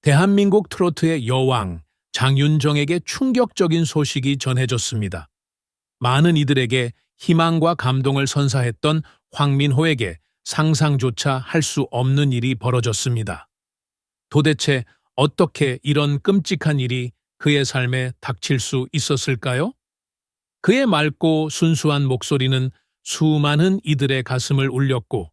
대한민국 트로트의 여왕 장윤정에게 충격적인 소식이 전해졌습니다. 많은 이들에게 희망과 감동을 선사했던 황민호에게 상상조차 할 수 없는 일이 벌어졌습니다. 도대체 어떻게 이런 끔찍한 일이 그의 삶에 닥칠 수 있었을까요? 그의 맑고 순수한 목소리는 수많은 이들의 가슴을 울렸고,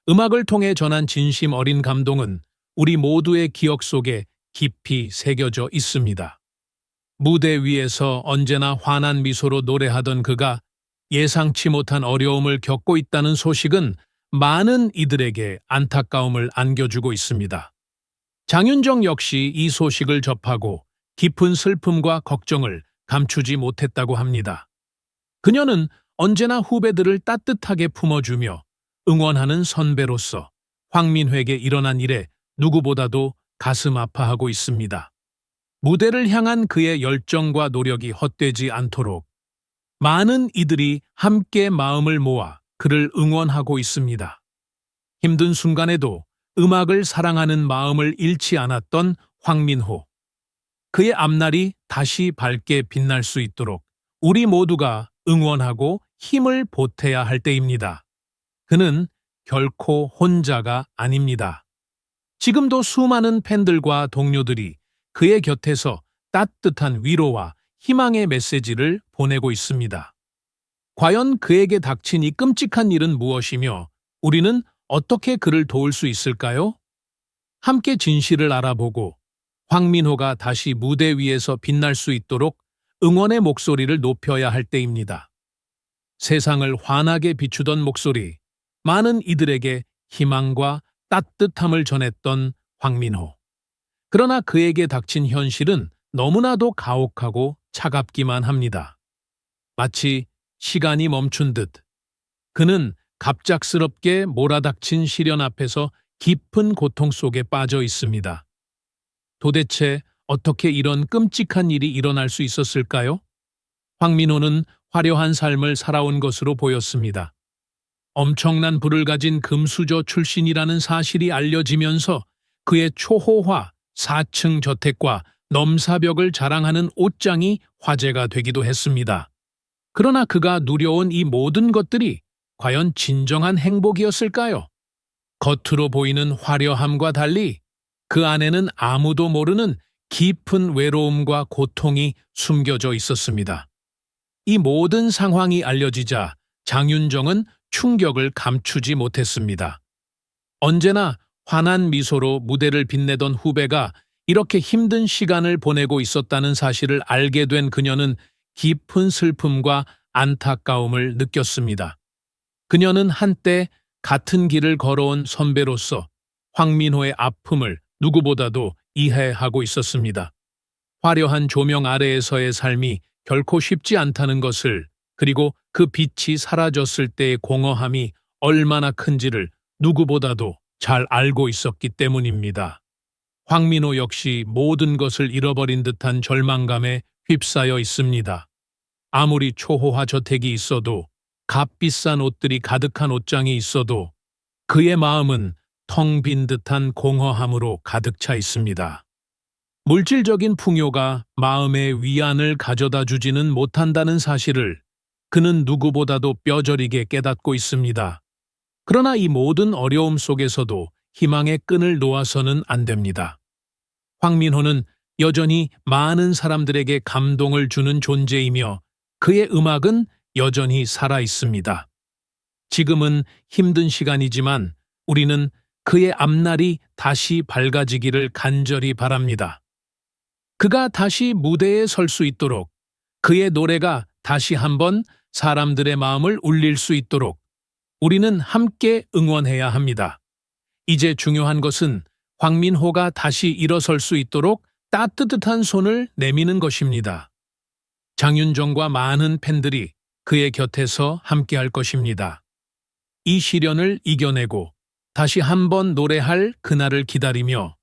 음악을 통해 전한 진심 어린 감동은 우리 모두의 기억 속에 깊이 새겨져 있습니다. 무대 위에서 언제나 환한 미소로 노래하던 그가 예상치 못한 어려움을 겪고 있다는 소식은 많은 이들에게 안타까움을 안겨주고 있습니다. 장윤정 역시 이 소식을 접하고 깊은 슬픔과 걱정을 감추지 못했다고 합니다. 그녀는 언제나 후배들을 따뜻하게 품어주며 응원하는 선배로서 황민호에게 일어난 일에 누구보다도 가슴 아파하고 있습니다. 무대를 향한 그의 열정과 노력이 헛되지 않도록 많은 이들이 함께 마음을 모아 그를 응원하고 있습니다. 힘든 순간에도 음악을 사랑하는 마음을 잃지 않았던 황민호. 그의 앞날이 다시 밝게 빛날 수 있도록 우리 모두가 응원하고 힘을 보태야 할 때입니다. 그는 결코 혼자가 아닙니다. 지금도 수많은 팬들과 동료들이 그의 곁에서 따뜻한 위로와 희망의 메시지를 보내고 있습니다. 과연 그에게 닥친 이 끔찍한 일은 무엇이며 우리는 어떻게 그를 도울 수 있을까요? 함께 진실을 알아보고 황민호가 다시 무대 위에서 빛날 수 있도록 응원의 목소리를 높여야 할 때입니다. 세상을 환하게 비추던 목소리, 많은 이들에게 희망과 따뜻함을 전했던 황민호. 그러나 그에게 닥친 현실은 너무나도 가혹하고 차갑기만 합니다. 마치 시간이 멈춘 듯 그는 갑작스럽게 몰아닥친 시련 앞에서 깊은 고통 속에 빠져 있습니다. 도대체 어떻게 이런 끔찍한 일이 일어날 수 있었을까요? 황민호는 화려한 삶을 살아온 것으로 보였습니다. 엄청난 부를 가진 금수저 출신이라는 사실이 알려지면서 그의 초호화 4층 저택과 넘사벽을 자랑하는 옷장이 화제가 되기도 했습니다. 그러나 그가 누려온 이 모든 것들이 과연 진정한 행복이었을까요? 겉으로 보이는 화려함과 달리 그 안에는 아무도 모르는 깊은 외로움과 고통이 숨겨져 있었습니다. 이 모든 상황이 알려지자 장윤정은 충격을 감추지 못했습니다. 언제나 환한 미소로 무대를 빛내던 후배가 이렇게 힘든 시간을 보내고 있었다는 사실을 알게 된 그녀는 깊은 슬픔과 안타까움을 느꼈습니다. 그녀는 한때 같은 길을 걸어온 선배로서 황민호의 아픔을 누구보다도 이해하고 있었습니다. 화려한 조명 아래에서의 삶이 결코 쉽지 않다는 것을, 그리고 그 빛이 사라졌을 때의 공허함이 얼마나 큰지를 누구보다도 잘 알고 있었기 때문입니다. 황민호 역시 모든 것을 잃어버린 듯한 절망감에 휩싸여 있습니다. 아무리 초호화 저택이 있어도, 값비싼 옷들이 가득한 옷장이 있어도 그의 마음은 텅 빈 듯한 공허함으로 가득 차 있습니다. 물질적인 풍요가 마음의 위안을 가져다 주지는 못한다는 사실을 그는 누구보다도 뼈저리게 깨닫고 있습니다. 그러나 이 모든 어려움 속에서도 희망의 끈을 놓아서는 안 됩니다. 황민호는 여전히 많은 사람들에게 감동을 주는 존재이며 그의 음악은 여전히 살아 있습니다. 지금은 힘든 시간이지만 우리는 그의 앞날이 다시 밝아지기를 간절히 바랍니다. 그가 다시 무대에 설 수 있도록, 그의 노래가 다시 한번 사람들의 마음을 울릴 수 있도록 우리는 함께 응원해야 합니다. 이제 중요한 것은 황민호가 다시 일어설 수 있도록 따뜻한 손을 내미는 것입니다. 장윤정과 많은 팬들이 그의 곁에서 함께할 것입니다. 이 시련을 이겨내고 다시 한번 노래할 그날을 기다리며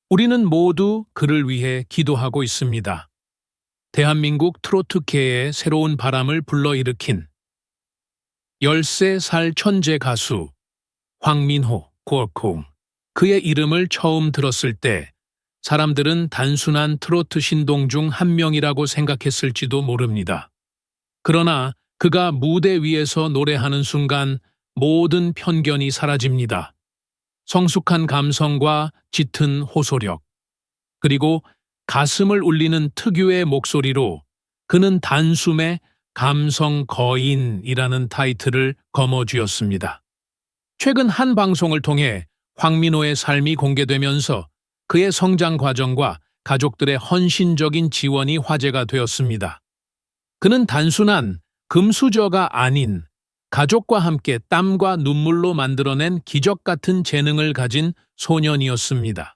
우리는 모두 그를 위해 기도하고 있습니다. 대한민국 트로트계의 새로운 바람을 불러일으킨 13살 천재 가수 황민호, 고어콩. 그의 이름을 처음 들었을 때 사람들은 단순한 트로트 신동 중 한 명이라고 생각했을지도 모릅니다. 그러나 그가 무대 위에서 노래하는 순간 모든 편견이 사라집니다. 성숙한 감성과 짙은 호소력, 그리고 가슴을 울리는 특유의 목소리로 그는 단숨에 감성 거인이라는 타이틀을 거머쥐었습니다. 최근 한 방송을 통해 황민호의 삶이 공개되면서 그의 성장 과정과 가족들의 헌신적인 지원이 화제가 되었습니다. 그는 단순한 금수저가 아닌 가족과 함께 땀과 눈물로 만들어낸 기적 같은 재능을 가진 소년이었습니다.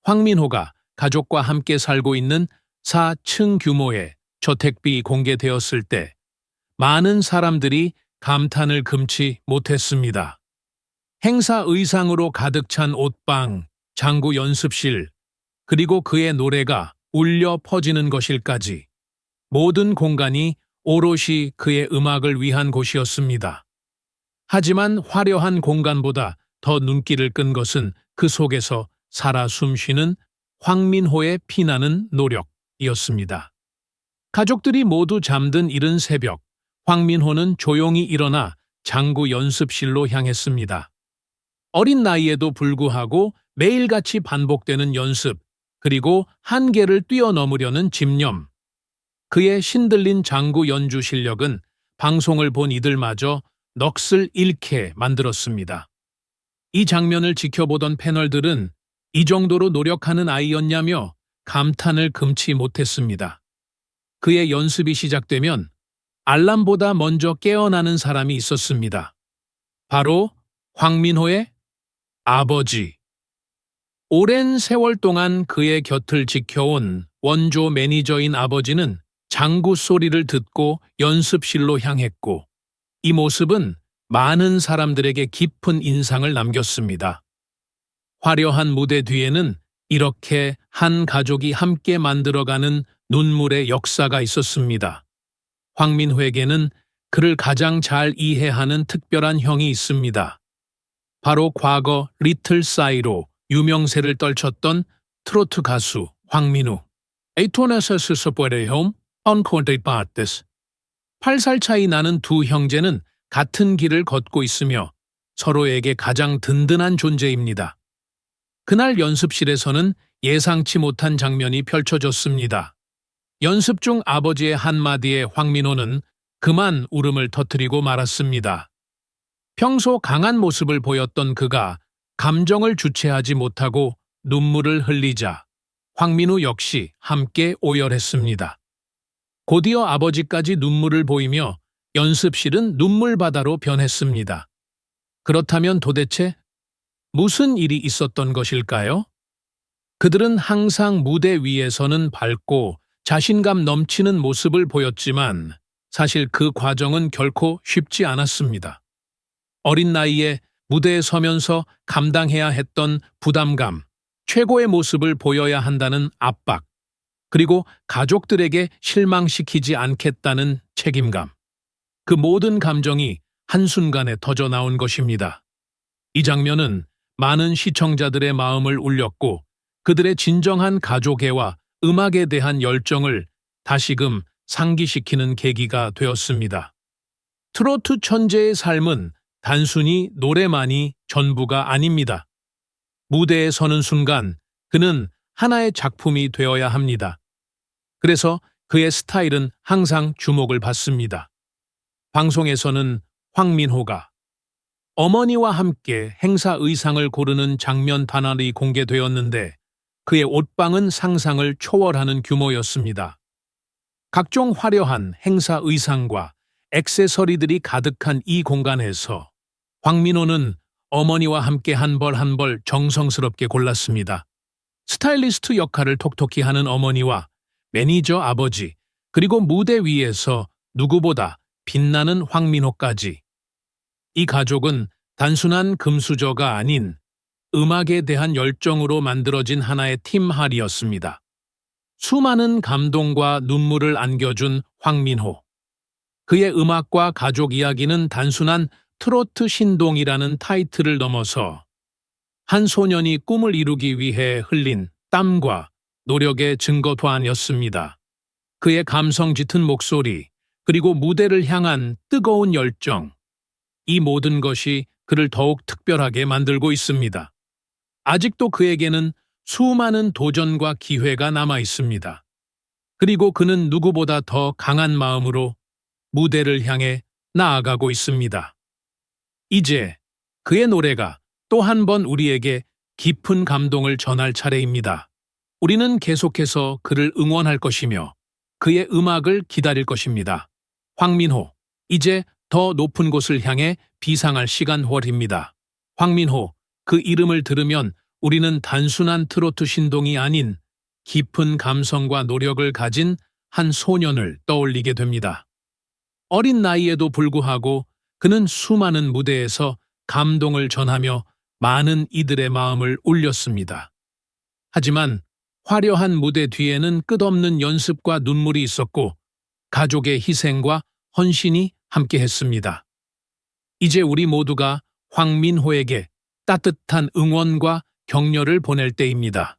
황민호가 가족과 함께 살고 있는 4층 규모의 저택비 공개되었을 때 많은 사람들이 감탄을 금치 못했습니다. 행사 의상으로 가득 찬 옷방, 장구 연습실, 그리고 그의 노래가 울려 퍼지는 것일까지 모든 공간이 오롯이 그의 음악을 위한 곳이었습니다. 하지만 화려한 공간보다 더 눈길을 끈 것은 그 속에서 살아 숨쉬는 황민호의 피나는 노력이었습니다. 가족들이 모두 잠든 이른 새벽, 황민호는 조용히 일어나 장구 연습실로 향했습니다. 어린 나이에도 불구하고 매일같이 반복되는 연습, 그리고 한계를 뛰어넘으려는 집념. 그의 신들린 장구 연주 실력은 방송을 본 이들마저 넋을 잃게 만들었습니다. 이 장면을 지켜보던 패널들은 이 정도로 노력하는 아이였냐며 감탄을 금치 못했습니다. 그의 연습이 시작되면 알람보다 먼저 깨어나는 사람이 있었습니다. 바로 황민호의 아버지. 오랜 세월 동안 그의 곁을 지켜온 원조 매니저인 아버지는 장구 소리를 듣고 연습실로 향했고, 이 모습은 많은 사람들에게 깊은 인상을 남겼습니다. 화려한 무대 뒤에는 이렇게 한 가족이 함께 만들어가는 눈물의 역사가 있었습니다. 황민호에게는 그를 가장 잘 이해하는 특별한 형이 있습니다. 바로 과거 리틀 싸이로 유명세를 떨쳤던 트로트 가수 황민우. 에이톤에서 스스포레홈 언콘테이 파트스. 8살 차이 나는 두 형제는 같은 길을 걷고 있으며 서로에게 가장 든든한 존재입니다. 그날 연습실에서는 예상치 못한 장면이 펼쳐졌습니다. 연습 중 아버지의 한마디에 황민호는 그만 울음을 터뜨리고 말았습니다. 평소 강한 모습을 보였던 그가 감정을 주체하지 못하고 눈물을 흘리자 황민우 역시 함께 오열했습니다. 곧이어 아버지까지 눈물을 보이며 연습실은 눈물바다로 변했습니다. 그렇다면 도대체 무슨 일이 있었던 것일까요? 그들은 항상 무대 위에서는 밝고 자신감 넘치는 모습을 보였지만 사실 그 과정은 결코 쉽지 않았습니다. 어린 나이에 무대에 서면서 감당해야 했던 부담감, 최고의 모습을 보여야 한다는 압박, 그리고 가족들에게 실망시키지 않겠다는 책임감. 그 모든 감정이 한순간에 터져 나온 것입니다. 이 장면은 많은 시청자들의 마음을 울렸고 그들의 진정한 가족애와 음악에 대한 열정을 다시금 상기시키는 계기가 되었습니다. 트로트 천재의 삶은 단순히 노래만이 전부가 아닙니다. 무대에 서는 순간 그는 하나의 작품이 되어야 합니다. 그래서 그의 스타일은 항상 주목을 받습니다. 방송에서는 황민호가 어머니와 함께 행사 의상을 고르는 장면 단알이 공개되었는데 그의 옷방은 상상을 초월하는 규모였습니다. 각종 화려한 행사 의상과 액세서리들이 가득한 이 공간에서 황민호는 어머니와 함께 한 벌 한 벌 정성스럽게 골랐습니다. 스타일리스트 역할을 톡톡히 하는 어머니와 매니저 아버지, 그리고 무대 위에서 누구보다 빛나는 황민호까지. 이 가족은 단순한 금수저가 아닌 음악에 대한 열정으로 만들어진 하나의 팀할이었습니다. 수많은 감동과 눈물을 안겨준 황민호. 그의 음악과 가족 이야기는 단순한 트로트 신동이라는 타이틀을 넘어서 한 소년이 꿈을 이루기 위해 흘린 땀과 노력의 증거 또한이었습니다. 그의 감성 짙은 목소리, 그리고 무대를 향한 뜨거운 열정, 이 모든 것이 그를 더욱 특별하게 만들고 있습니다. 아직도 그에게는 수많은 도전과 기회가 남아 있습니다. 그리고 그는 누구보다 더 강한 마음으로 무대를 향해 나아가고 있습니다. 이제 그의 노래가 또 한 번 우리에게 깊은 감동을 전할 차례입니다. 우리는 계속해서 그를 응원할 것이며 그의 음악을 기다릴 것입니다. 황민호, 이제 더 높은 곳을 향해 비상할 시간월입니다. 황민호, 그 이름을 들으면 우리는 단순한 트로트 신동이 아닌 깊은 감성과 노력을 가진 한 소년을 떠올리게 됩니다. 어린 나이에도 불구하고 그는 수많은 무대에서 감동을 전하며 많은 이들의 마음을 울렸습니다. 하지만 화려한 무대 뒤에는 끝없는 연습과 눈물이 있었고 가족의 희생과 헌신이 함께했습니다. 이제 우리 모두가 황민호에게 따뜻한 응원과 격려를 보낼 때입니다.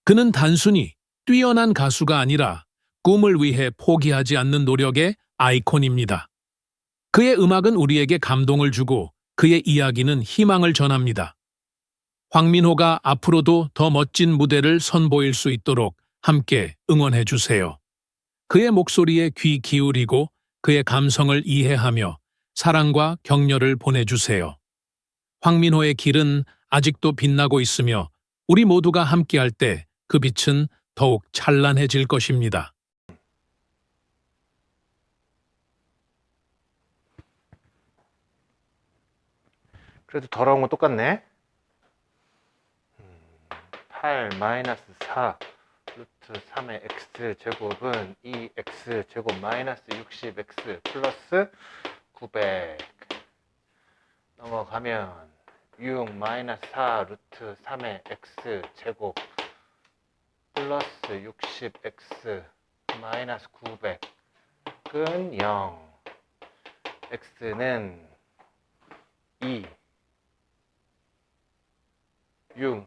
그는 단순히 뛰어난 가수가 아니라 꿈을 위해 포기하지 않는 노력의 아이콘입니다. 그의 음악은 우리에게 감동을 주고 그의 이야기는 희망을 전합니다. 황민호가 앞으로도 더 멋진 무대를 선보일 수 있도록 함께 응원해 주세요. 그의 목소리에 귀 기울이고 그의 감성을 이해하며 사랑과 격려를 보내주세요. 황민호의 길은 아직도 빛나고 있으며 우리 모두가 함께할 때 그 빛은 더욱 찬란해질 것입니다. 그래도 더러운 건 똑같네. 8 마이너스 4 루트 3의 x 제곱은 2x 제곱 마이너스 60x 플러스 900 넘어가면 6 마이너스 4 루트 3의 x 제곱 플러스 60x 마이너스 900은 0 x는 2 6